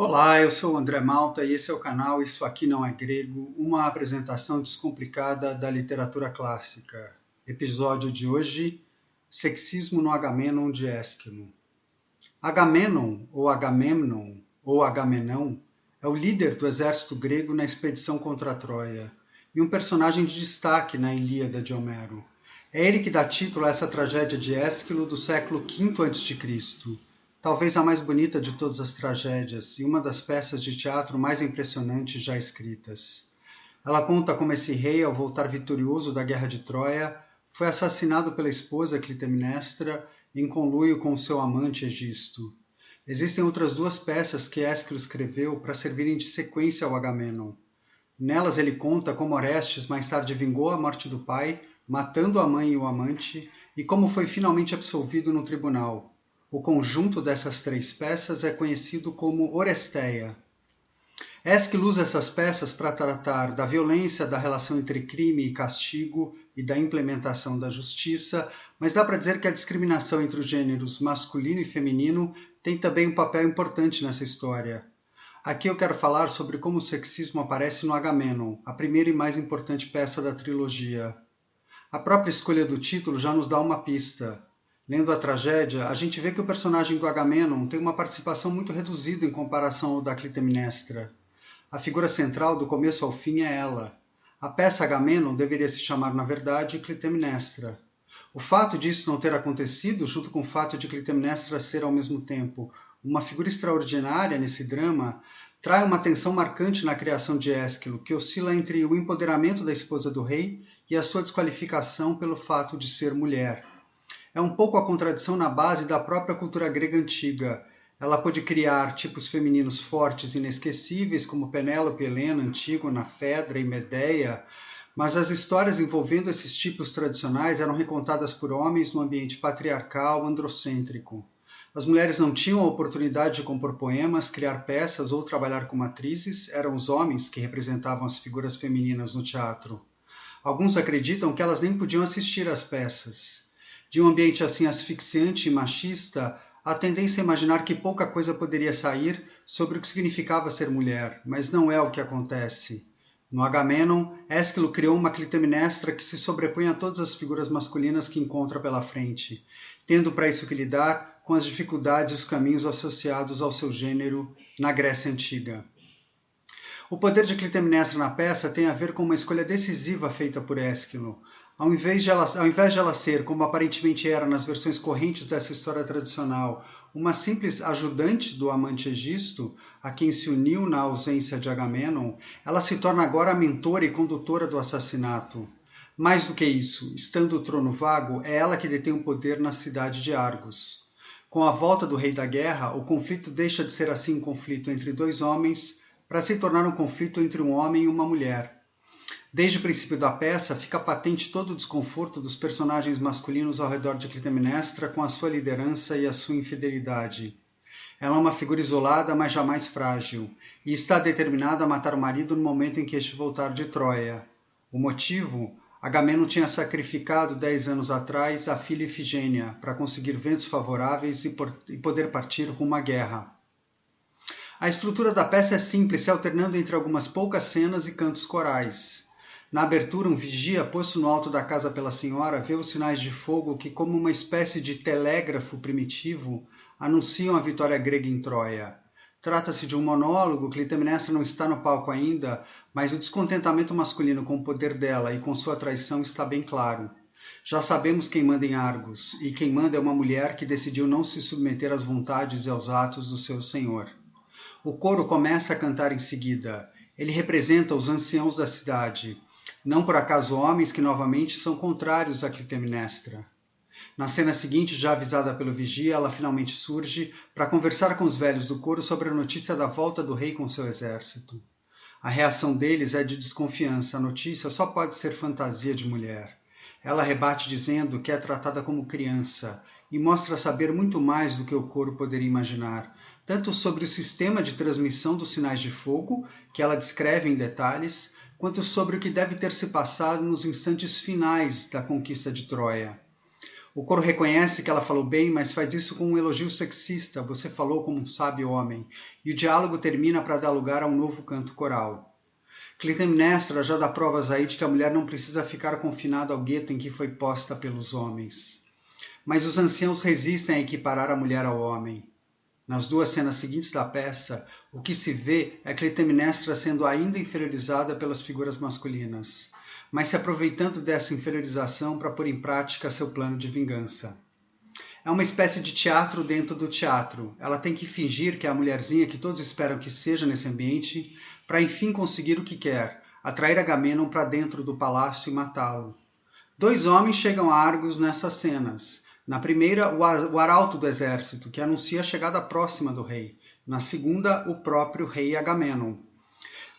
Olá, eu sou o André Malta e esse é o canal Isso Aqui Não É Grego, uma apresentação descomplicada da literatura clássica. Episódio de hoje, Sexismo no Agamenon de Ésquilo. Agamenon, ou Agamemnon, ou Agamenão, é o líder do exército grego na expedição contra a Troia e um personagem de destaque na Ilíada de Homero. É ele que dá título a essa tragédia de Ésquilo do século V a.C., talvez a mais bonita de todas as tragédias e uma das peças de teatro mais impressionantes já escritas. Ela conta como esse rei, ao voltar vitorioso da guerra de Troia, foi assassinado pela esposa Clitemnestra em conluio com seu amante Egisto. Existem outras duas peças que Ésquilo escreveu para servirem de sequência ao Agamenon. Nelas ele conta como Orestes mais tarde vingou a morte do pai, matando a mãe e o amante, e como foi finalmente absolvido no tribunal. O conjunto dessas três peças é conhecido como Oresteia. Ésquilo usa essas peças para tratar da violência da relação entre crime e castigo e da implementação da justiça, mas dá para dizer que a discriminação entre os gêneros masculino e feminino tem também um papel importante nessa história. Aqui eu quero falar sobre como o sexismo aparece no Agamenon, a primeira e mais importante peça da trilogia. A própria escolha do título já nos dá uma pista. Lendo a tragédia, a gente vê que o personagem do Agamenon tem uma participação muito reduzida em comparação ao da Clitemnestra. A figura central do começo ao fim é ela. A peça Agamenon deveria se chamar, na verdade, Clitemnestra. O fato disso não ter acontecido, junto com o fato de Clitemnestra ser, ao mesmo tempo, uma figura extraordinária nesse drama, traz uma tensão marcante na criação de Ésquilo, que oscila entre o empoderamento da esposa do rei e a sua desqualificação pelo fato de ser mulher. É um pouco a contradição na base da própria cultura grega antiga. Ela pôde criar tipos femininos fortes e inesquecíveis, como Penélope, Helena, Antígona, Fedra e Medeia, mas as histórias envolvendo esses tipos tradicionais eram recontadas por homens no ambiente patriarcal, androcêntrico. As mulheres não tinham a oportunidade de compor poemas, criar peças ou trabalhar como atrizes, eram os homens que representavam as figuras femininas no teatro. Alguns acreditam que elas nem podiam assistir às peças. De um ambiente assim asfixiante e machista, há tendência a imaginar que pouca coisa poderia sair sobre o que significava ser mulher, mas não é o que acontece. No Agamenon, Ésquilo criou uma Clitemnestra que se sobrepõe a todas as figuras masculinas que encontra pela frente, tendo para isso que lidar com as dificuldades e os caminhos associados ao seu gênero na Grécia Antiga. O poder de Clitemnestra na peça tem a ver com uma escolha decisiva feita por Ésquilo. Ao invés de ela ser, como aparentemente era nas versões correntes dessa história tradicional, uma simples ajudante do amante Egisto, a quem se uniu na ausência de Agamenon, ela se torna agora a mentora e condutora do assassinato. Mais do que isso, estando o trono vago, é ela que detém o poder na cidade de Argos. Com a volta do rei da guerra, o conflito deixa de ser assim um conflito entre dois homens para se tornar um conflito entre um homem e uma mulher. Desde o princípio da peça, fica patente todo o desconforto dos personagens masculinos ao redor de Clitemnestra com a sua liderança e a sua infidelidade. Ela é uma figura isolada, mas jamais frágil, e está determinada a matar o marido no momento em que este voltar de Troia. O motivo? Agamenon tinha sacrificado 10 anos atrás a filha Ifigênia para conseguir ventos favoráveis e poder partir rumo à guerra. A estrutura da peça é simples, se alternando entre algumas poucas cenas e cantos corais. Na abertura, um vigia, posto no alto da casa pela senhora, vê os sinais de fogo que, como uma espécie de telégrafo primitivo, anunciam a vitória grega em Troia. Trata-se de um monólogo, Clitemnestra não está no palco ainda, mas o descontentamento masculino com o poder dela e com sua traição está bem claro. Já sabemos quem manda em Argos, e quem manda é uma mulher que decidiu não se submeter às vontades e aos atos do seu senhor. O coro começa a cantar em seguida. Ele representa os anciãos da cidade, não por acaso homens que novamente são contrários a Clitemnestra. Na cena seguinte, já avisada pelo vigia, ela finalmente surge para conversar com os velhos do coro sobre a notícia da volta do rei com seu exército. A reação deles é de desconfiança, a notícia só pode ser fantasia de mulher. Ela rebate dizendo que é tratada como criança e mostra saber muito mais do que o coro poderia imaginar, tanto sobre o sistema de transmissão dos sinais de fogo, que ela descreve em detalhes, quanto sobre o que deve ter se passado nos instantes finais da conquista de Troia. O coro reconhece que ela falou bem, mas faz isso com um elogio sexista. Você falou como um sábio homem. E o diálogo termina para dar lugar a um novo canto coral. Clitemnestra já dá provas aí de que a mulher não precisa ficar confinada ao gueto em que foi posta pelos homens. Mas os anciãos resistem a equiparar a mulher ao homem. Nas duas cenas seguintes da peça, o que se vê é Clitemnestra sendo ainda inferiorizada pelas figuras masculinas, mas se aproveitando dessa inferiorização para pôr em prática seu plano de vingança. É uma espécie de teatro dentro do teatro. Ela tem que fingir que é a mulherzinha que todos esperam que seja nesse ambiente, para enfim conseguir o que quer, atrair Agamenon para dentro do palácio e matá-lo. Dois homens chegam a Argos nessas cenas. Na primeira, o arauto do exército, que anuncia a chegada próxima do rei. Na segunda, o próprio rei Agamenon.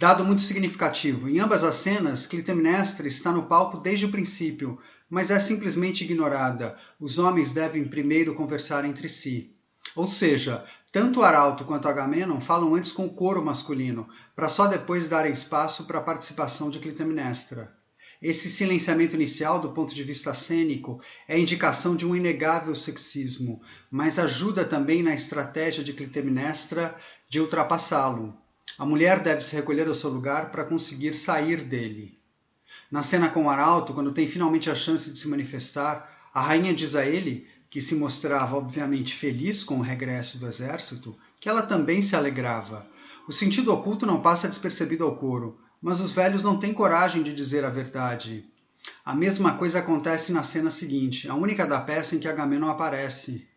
Dado muito significativo, em ambas as cenas, Clitemnestra está no palco desde o princípio, mas é simplesmente ignorada. Os homens devem primeiro conversar entre si. Ou seja, tanto o arauto quanto Agamenon falam antes com o coro masculino, para só depois darem espaço para a participação de Clitemnestra. Esse silenciamento inicial, do ponto de vista cênico, é indicação de um inegável sexismo, mas ajuda também na estratégia de Clitemnestra de ultrapassá-lo. A mulher deve se recolher ao seu lugar para conseguir sair dele. Na cena com o arauto, quando tem finalmente a chance de se manifestar, a rainha diz a ele, que se mostrava obviamente feliz com o regresso do exército, que ela também se alegrava. O sentido oculto não passa despercebido ao coro, mas os velhos não têm coragem de dizer a verdade. A mesma coisa acontece na cena seguinte, a única da peça em que Agamenon aparece.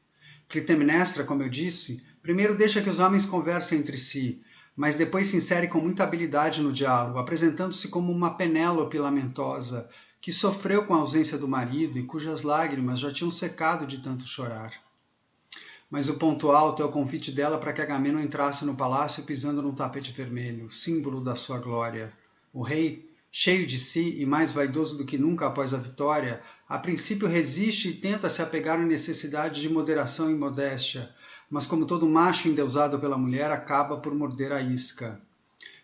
Clitemnestra, como eu disse, primeiro deixa que os homens conversem entre si, mas depois se insere com muita habilidade no diálogo, apresentando-se como uma Penélope lamentosa, que sofreu com a ausência do marido e cujas lágrimas já tinham secado de tanto chorar. Mas o ponto alto é o convite dela para que Agamenon entrasse no palácio pisando num tapete vermelho, símbolo da sua glória. O rei, cheio de si e mais vaidoso do que nunca após a vitória, a princípio resiste e tenta se apegar à necessidade de moderação e modéstia, mas como todo macho endeusado pela mulher, acaba por morder a isca.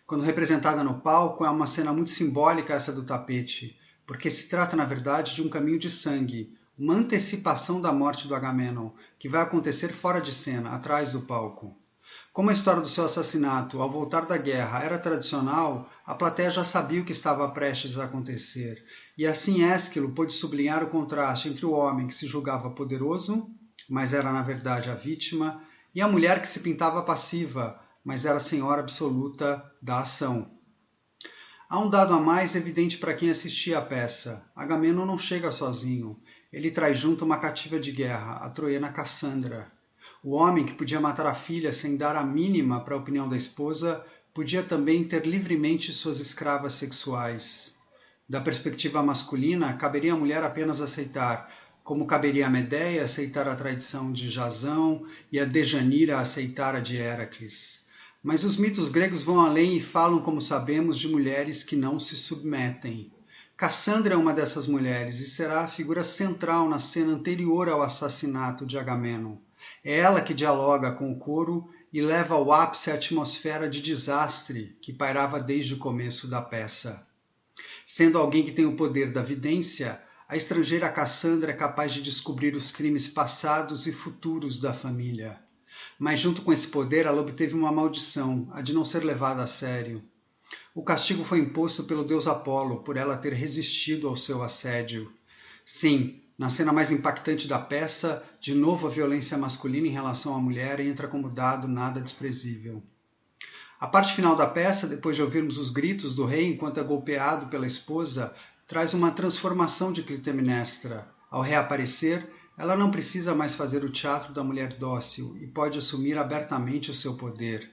Quando representada no palco, é uma cena muito simbólica essa do tapete, porque se trata, na verdade, de um caminho de sangue, uma antecipação da morte do Agamenon, que vai acontecer fora de cena, atrás do palco. Como a história do seu assassinato, ao voltar da guerra, era tradicional, a plateia já sabia o que estava prestes a acontecer, e assim Ésquilo pôde sublinhar o contraste entre o homem que se julgava poderoso, mas era na verdade a vítima, e a mulher que se pintava passiva, mas era a senhora absoluta da ação. Há um dado a mais evidente para quem assistia à peça. Agamenon não chega sozinho. Ele traz junto uma cativa de guerra, a troiana Cassandra. O homem que podia matar a filha sem dar a mínima para a opinião da esposa, podia também ter livremente suas escravas sexuais. Da perspectiva masculina, caberia à mulher apenas aceitar, como caberia a Medeia aceitar a traição de Jasão e a Dejanira aceitar a de Héracles. Mas os mitos gregos vão além e falam, como sabemos, de mulheres que não se submetem. Cassandra é uma dessas mulheres e será a figura central na cena anterior ao assassinato de Agamenon. É ela que dialoga com o coro e leva ao ápice a atmosfera de desastre que pairava desde o começo da peça. Sendo alguém que tem o poder da vidência, a estrangeira Cassandra é capaz de descobrir os crimes passados e futuros da família. Mas junto com esse poder, ela obteve uma maldição, a de não ser levada a sério. O castigo foi imposto pelo deus Apolo, por ela ter resistido ao seu assédio. Sim, na cena mais impactante da peça, de novo a violência masculina em relação à mulher entra como dado nada desprezível. A parte final da peça, depois de ouvirmos os gritos do rei enquanto é golpeado pela esposa, traz uma transformação de Clitemnestra. Ao reaparecer, ela não precisa mais fazer o teatro da mulher dócil e pode assumir abertamente o seu poder.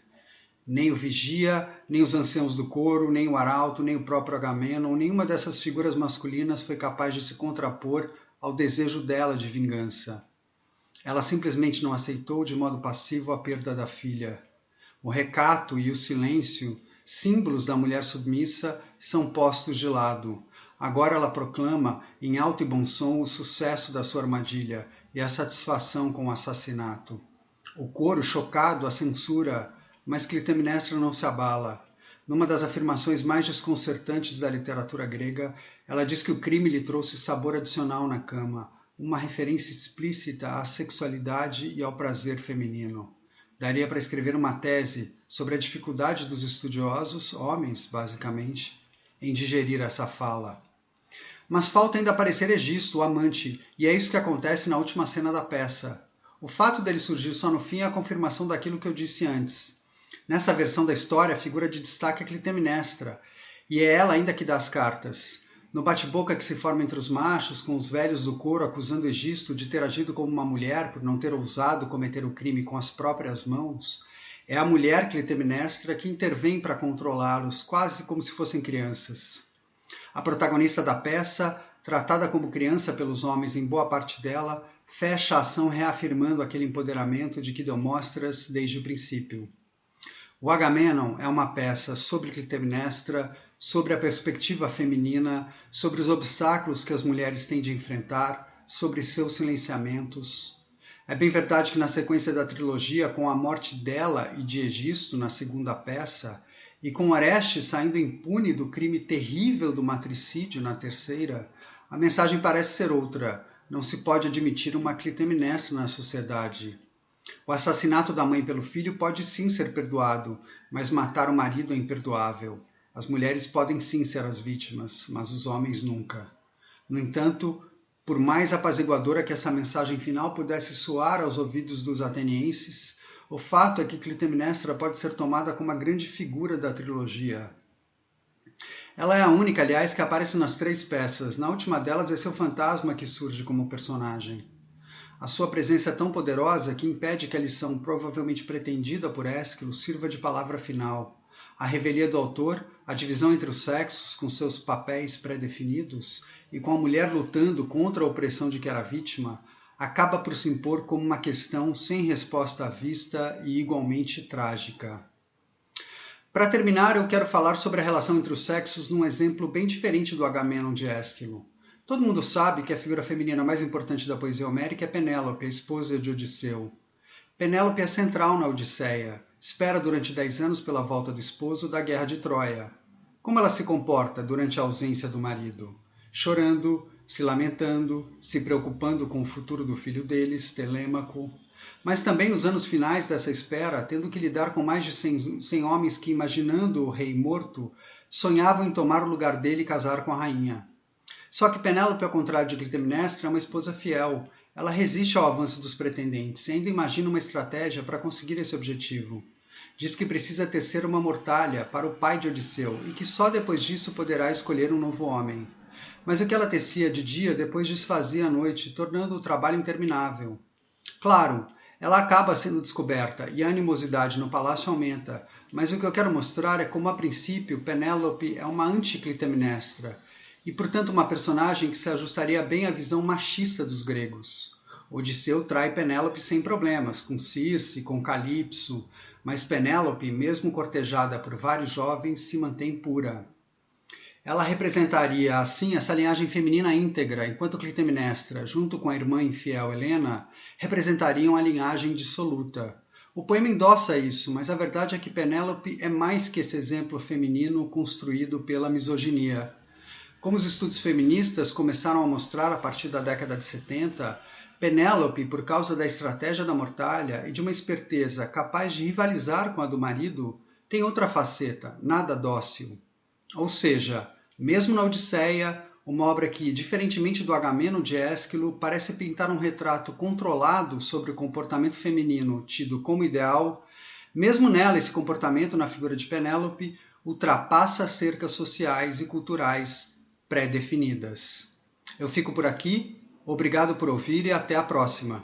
Nem o vigia, nem os anciãos do coro, nem o arauto, nem o próprio Agamenon, nenhuma dessas figuras masculinas foi capaz de se contrapor ao desejo dela de vingança. Ela simplesmente não aceitou de modo passivo a perda da filha. O recato e o silêncio, símbolos da mulher submissa, são postos de lado. Agora ela proclama, em alto e bom som, o sucesso da sua armadilha e a satisfação com o assassinato. O coro, chocado, a censura, mas Clitemnestra não se abala. Numa das afirmações mais desconcertantes da literatura grega, ela diz que o crime lhe trouxe sabor adicional na cama, uma referência explícita à sexualidade e ao prazer feminino. Daria para escrever uma tese sobre a dificuldade dos estudiosos, homens basicamente, em digerir essa fala. Mas falta ainda aparecer Egisto, o amante, e é isso que acontece na última cena da peça. O fato dele surgir só no fim é a confirmação daquilo que eu disse antes. Nessa versão da história, a figura de destaque é Clitemnestra, e é ela ainda que dá as cartas. No bate-boca que se forma entre os machos, com os velhos do coro acusando Egisto de ter agido como uma mulher por não ter ousado cometer o crime com as próprias mãos, é a mulher Clitemnestra que intervém para controlá-los, quase como se fossem crianças. A protagonista da peça, tratada como criança pelos homens em boa parte dela, fecha a ação reafirmando aquele empoderamento de que deu mostras desde o princípio. O Agamenon é uma peça sobre Clitemnestra, sobre a perspectiva feminina, sobre os obstáculos que as mulheres têm de enfrentar, sobre seus silenciamentos. É bem verdade que na sequência da trilogia, com a morte dela e de Egisto na segunda peça, e com Orestes saindo impune do crime terrível do matricídio na terceira, a mensagem parece ser outra. Não se pode admitir uma Clitemnestra na sociedade. O assassinato da mãe pelo filho pode sim ser perdoado, mas matar o marido é imperdoável. As mulheres podem sim ser as vítimas, mas os homens nunca. No entanto, por mais apaziguadora que essa mensagem final pudesse soar aos ouvidos dos atenienses, o fato é que Clitemnestra pode ser tomada como a grande figura da trilogia. Ela é a única, aliás, que aparece nas 3 peças. Na última delas é seu fantasma que surge como personagem. A sua presença é tão poderosa que impede que a lição provavelmente pretendida por Ésquilo sirva de palavra final. A revelia do autor, a divisão entre os sexos com seus papéis pré-definidos e com a mulher lutando contra a opressão de que era vítima, acaba por se impor como uma questão sem resposta à vista e igualmente trágica. Para terminar, eu quero falar sobre a relação entre os sexos num exemplo bem diferente do Agamenon de Ésquilo. Todo mundo sabe que a figura feminina mais importante da poesia homérica é Penélope, a esposa de Odisseu. Penélope é central na Odisseia, espera durante 10 anos pela volta do esposo da guerra de Troia. Como ela se comporta durante a ausência do marido? Chorando, se lamentando, se preocupando com o futuro do filho deles, Telêmaco, mas também nos anos finais dessa espera, tendo que lidar com mais de 100 homens que, imaginando o rei morto, sonhavam em tomar o lugar dele e casar com a rainha. Só que Penélope, ao contrário de Clitemnestra, é uma esposa fiel. Ela resiste ao avanço dos pretendentes e ainda imagina uma estratégia para conseguir esse objetivo. Diz que precisa tecer uma mortalha para o pai de Odisseu e que só depois disso poderá escolher um novo homem. Mas o que ela tecia de dia depois desfazia à noite, tornando o trabalho interminável. Claro, ela acaba sendo descoberta e a animosidade no palácio aumenta, mas o que eu quero mostrar é como, a princípio, Penélope é uma anti-Clitemnestra, e, portanto, uma personagem que se ajustaria bem à visão machista dos gregos. Odisseu trai Penélope sem problemas, com Circe, com Calipso, mas Penélope, mesmo cortejada por vários jovens, se mantém pura. Ela representaria, assim, essa linhagem feminina íntegra, enquanto Clitemnestra, junto com a irmã infiel Helena, representariam a linhagem dissoluta. O poema endossa isso, mas a verdade é que Penélope é mais que esse exemplo feminino construído pela misoginia. Como os estudos feministas começaram a mostrar a partir da década de 70, Penélope, por causa da estratégia da mortalha e de uma esperteza capaz de rivalizar com a do marido, tem outra faceta, nada dócil. Ou seja, mesmo na Odisseia, uma obra que, diferentemente do Agamenon de Ésquilo, parece pintar um retrato controlado sobre o comportamento feminino tido como ideal, mesmo nela esse comportamento na figura de Penélope ultrapassa cercas sociais e culturais pré-definidas. Eu fico por aqui, obrigado por ouvir e até a próxima.